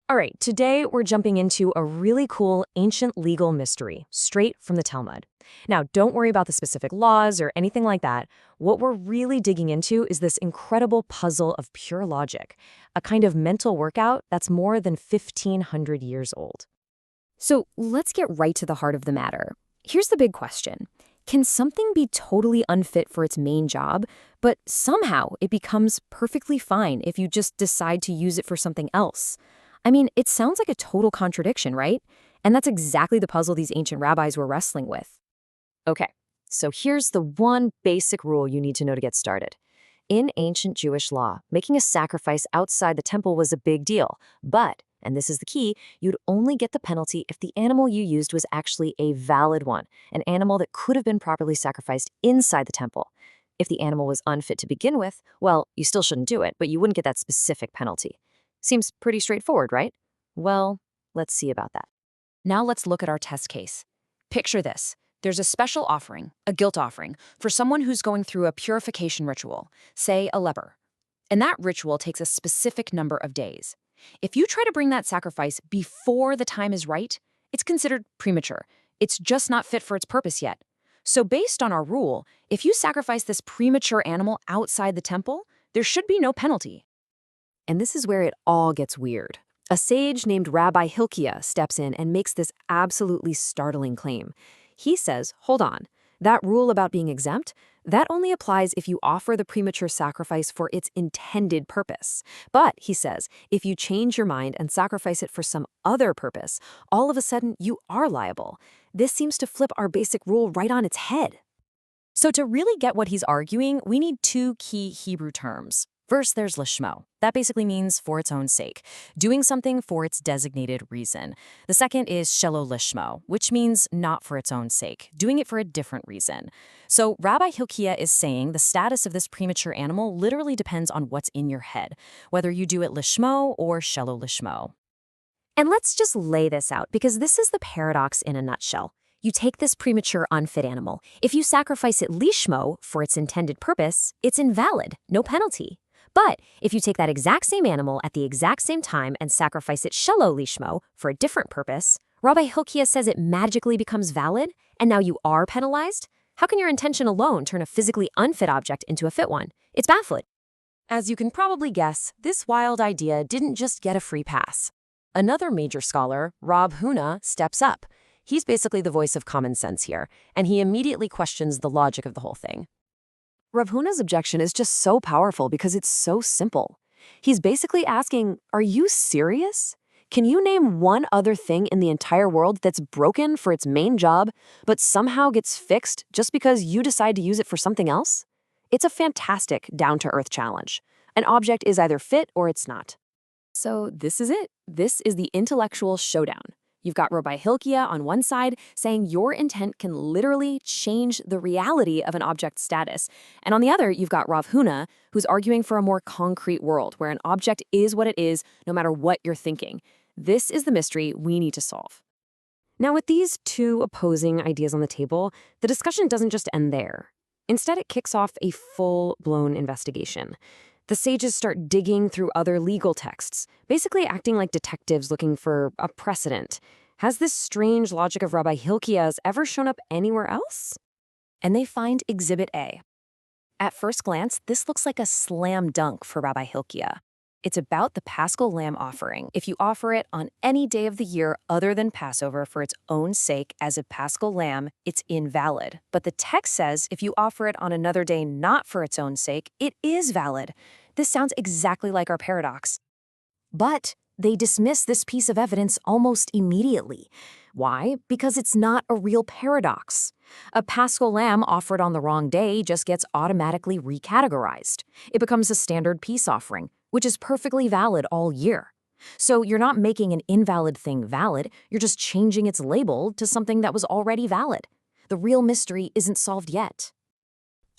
All right, today we're jumping into a really cool ancient legal mystery, straight from the Talmud. Now, don't worry about the specific laws or anything like that. What we're really digging into is this incredible puzzle of pure logic, a kind of mental workout that's more than 1,500 years old. So let's get right to the heart of the matter. Here's the big question. Can something be totally unfit for its main job, but somehow it becomes perfectly fine if you just decide to use it for something else? I mean, it sounds like a total contradiction, right? And that's exactly the puzzle these ancient rabbis were wrestling with. Okay, so here's the one basic rule you need to know to get started. In ancient Jewish law, making a sacrifice outside the temple was a big deal, but, and this is the key, you'd only get the penalty if the animal you used was actually a valid one, an animal that could have been properly sacrificed inside the temple. If the animal was unfit to begin with, well, you still shouldn't do it, but you wouldn't get that specific penalty. Seems pretty straightforward, right? Well, let's see about that. Now let's look at our test case. Picture this. There's a special offering, a guilt offering, for someone who's going through a purification ritual, say a leper. And that ritual takes a specific number of days. If you try to bring that sacrifice before the time is right, it's considered premature. It's just not fit for its purpose yet. So based on our rule, if you sacrifice this premature animal outside the temple, there should be no penalty. And this is where it all gets weird. A sage named Rabbi Ḥilkiya steps in and makes this absolutely startling claim. He says, hold on, that rule about being exempt, that only applies if you offer the premature sacrifice for its intended purpose. But, he says, if you change your mind and sacrifice it for some other purpose, all of a sudden you are liable. This seems to flip our basic rule right on its head. So to really get what he's arguing, we need two key Hebrew terms. First, there's lishmo. That basically means for its own sake, doing something for its designated reason. The second is shelo lishmo, which means not for its own sake, doing it for a different reason. So Rabbi Ḥilkiya is saying the status of this premature animal literally depends on what's in your head, whether you do it lishmo or shelo lishmo. And let's just lay this out, because this is the paradox in a nutshell. You take this premature unfit animal. If you sacrifice it lishmo for its intended purpose, it's invalid, no penalty. But if you take that exact same animal at the exact same time and sacrifice it shelo lishmo for a different purpose, Rabbi Ḥilkiya says it magically becomes valid, and now you are penalized? How can your intention alone turn a physically unfit object into a fit one? It's baffling. As you can probably guess, this wild idea didn't just get a free pass. Another major scholar, Rav Huna, steps up. He's basically the voice of common sense here, and he immediately questions the logic of the whole thing. Rav Huna's objection is just so powerful because it's so simple. He's basically asking, are you serious? Can you name one other thing in the entire world that's broken for its main job, but somehow gets fixed just because you decide to use it for something else? It's a fantastic down-to-earth challenge. An object is either fit or it's not. So this is it. This is the intellectual showdown. You've got Rabbi Ḥilkiya on one side saying your intent can literally change the reality of an object's status. And on the other, you've got Rav Huna, who's arguing for a more concrete world where an object is what it is no matter what you're thinking. This is the mystery we need to solve. Now, with these two opposing ideas on the table, the discussion doesn't just end there. Instead, it kicks off a full-blown investigation. The sages start digging through other legal texts, basically acting like detectives looking for a precedent. Has this strange logic of Rabbi Ḥilkiya's ever shown up anywhere else? And they find Exhibit A. At first glance, this looks like a slam dunk for Rabbi Ḥilkiya. It's about the Paschal lamb offering. If you offer it on any day of the year other than Passover for its own sake as a Paschal lamb, it's invalid. But the text says if you offer it on another day not for its own sake, it is valid. This sounds exactly like our paradox. But they dismiss this piece of evidence almost immediately. Why? Because it's not a real paradox. A Paschal lamb offered on the wrong day just gets automatically recategorized. It becomes a standard peace offering, which is perfectly valid all year. So you're not making an invalid thing valid, you're just changing its label to something that was already valid. The real mystery isn't solved yet.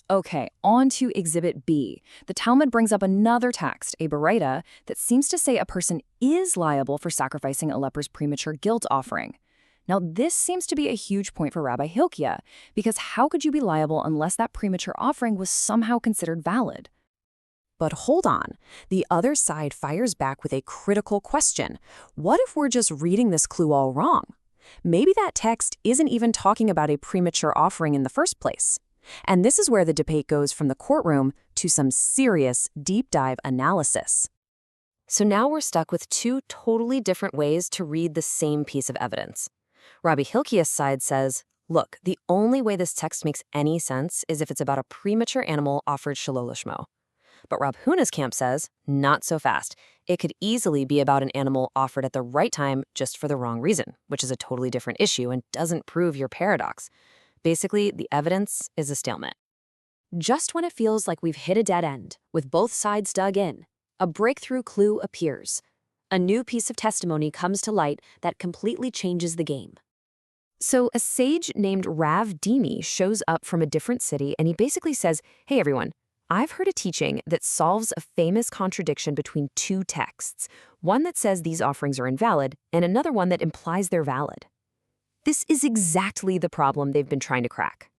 Okay, on to Exhibit B. The Talmud brings up another text, a baraitot, that seems to say a person is liable for sacrificing a leper's premature guilt offering. Now, this seems to be a huge point for Rabbi Ḥilkiya, because how could you be liable unless that premature offering was somehow considered valid? But hold on. The other side fires back with a critical question. What if we're just reading this clue all wrong? Maybe that text isn't even talking about a premature offering in the first place. And this is where the debate goes from the courtroom to some serious deep dive analysis. So now we're stuck with two totally different ways to read the same piece of evidence. Rabbi Ḥilkiya's side says, look, the only way this text makes any sense is if it's about a premature animal offered shelo lishmo. But Rav Huna's camp says, not so fast. It could easily be about an animal offered at the right time just for the wrong reason, which is a totally different issue and doesn't prove your paradox. Basically, the evidence is a stalemate. Just when it feels like we've hit a dead end, with both sides dug in, a breakthrough clue appears. A new piece of testimony comes to light that completely changes the game. So a sage named Rav Dimi shows up from a different city, and he basically says, hey everyone, I've heard a teaching that solves a famous contradiction between two texts, one that says these offerings are invalid and another one that implies they're valid. This is exactly the problem they've been trying to crack.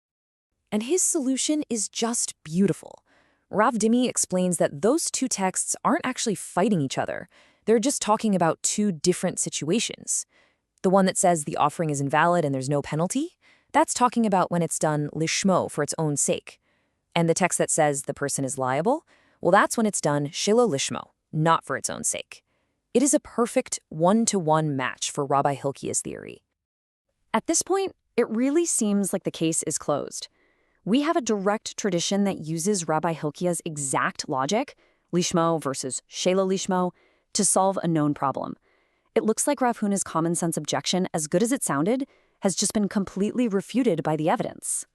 And his solution is just beautiful. Rav Dimi explains that those two texts aren't actually fighting each other. They're just talking about two different situations. The one that says the offering is invalid and there's no penalty, that's talking about when it's done lishmo for its own sake. And the text that says the person is liable, well, that's when it's done shelo lishmo, not for its own sake. It is a perfect one-to-one match for Rabbi Ḥilkiya's theory. At this point, it really seems like the case is closed. We have a direct tradition that uses Rabbi Ḥilkiya's exact logic, lishmo versus shelo lishmo, to solve a known problem. It looks like Rav Huna's common sense objection, as good as it sounded, has just been completely refuted by the evidence.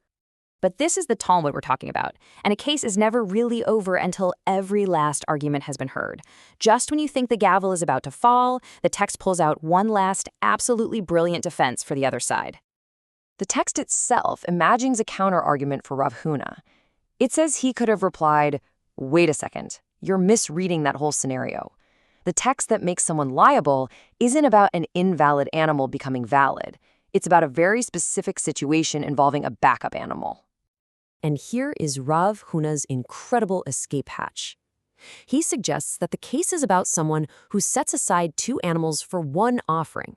But this is the Talmud we're talking about, and a case is never really over until every last argument has been heard. Just when you think the gavel is about to fall, the text pulls out one last, absolutely brilliant defense for the other side. The text itself imagines a counter-argument for Rav Huna. It says he could have replied, wait a second, you're misreading that whole scenario. The text that makes someone liable isn't about an invalid animal becoming valid. It's about a very specific situation involving a backup animal. And here is Rav Huna's incredible escape hatch. He suggests that the case is about someone who sets aside two animals for one offering,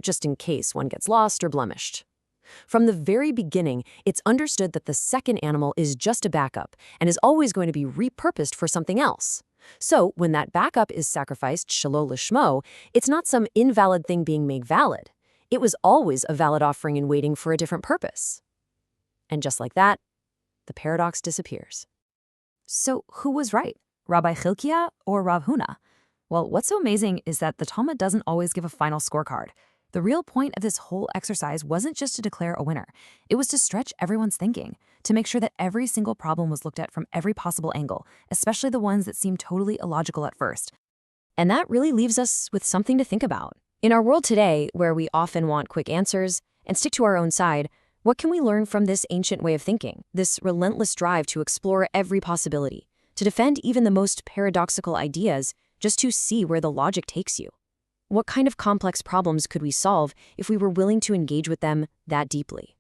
just in case one gets lost or blemished. From the very beginning, it's understood that the second animal is just a backup and is always going to be repurposed for something else. So when that backup is sacrificed shelo lishmo, it's not some invalid thing being made valid. It was always a valid offering in waiting for a different purpose. And just like that, the paradox disappears. So who was right, Rabbi Ḥilkiya or Rav Huna? Well, what's so amazing is that the Talmud doesn't always give a final scorecard. The real point of this whole exercise wasn't just to declare a winner. It was to stretch everyone's thinking, to make sure that every single problem was looked at from every possible angle, especially the ones that seem totally illogical at first. And that really leaves us with something to think about. In our world today, where we often want quick answers and stick to our own side, what can we learn from this ancient way of thinking, this relentless drive to explore every possibility, to defend even the most paradoxical ideas just to see where the logic takes you? What kind of complex problems could we solve if we were willing to engage with them that deeply?